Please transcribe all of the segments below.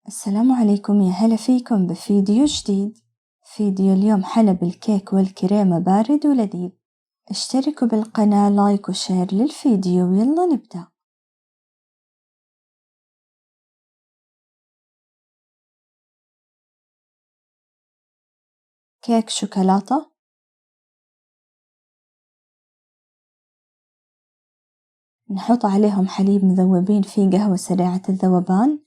السلام عليكم، يا هلا فيكم بفيديو جديد. فيديو اليوم حلب الكيك والكريمة بارد ولذيذ. اشتركوا بالقناة، لايك وشير للفيديو ويلا نبدأ. كيك شوكولاتة، نحط عليهم حليب مذوبين فيه قهوة سريعة الذوبان،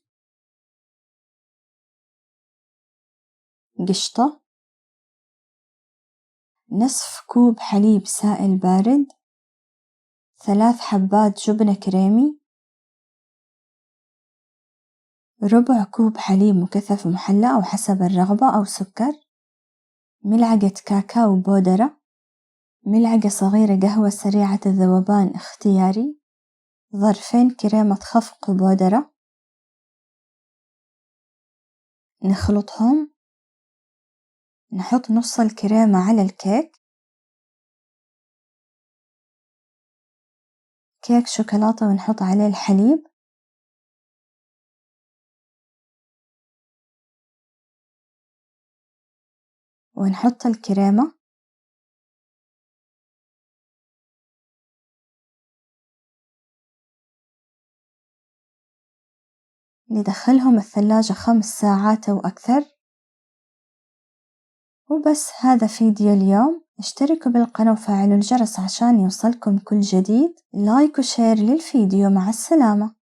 قشطة، نصف كوب حليب سائل بارد، 3 حبات جبنة كريمي، ربع كوب حليب مكثف محلى أو حسب الرغبة أو سكر، ملعقة كاكاو بودرة، ملعقة صغيرة قهوة سريعة الذوبان اختياري، ظرفين كريمة خفق بودرة، نخلطهم، نحط نص الكريمة على الكيك، كيك شوكولاتة ونحط عليه الحليب، ونحط الكريمة، ندخلهم الثلاجة 5 ساعات أو أكثر. وبس، هذا فيديو اليوم. اشتركوا بالقناة وفعلوا الجرس عشان يوصلكم كل جديد. لايك وشير للفيديو. مع السلامة.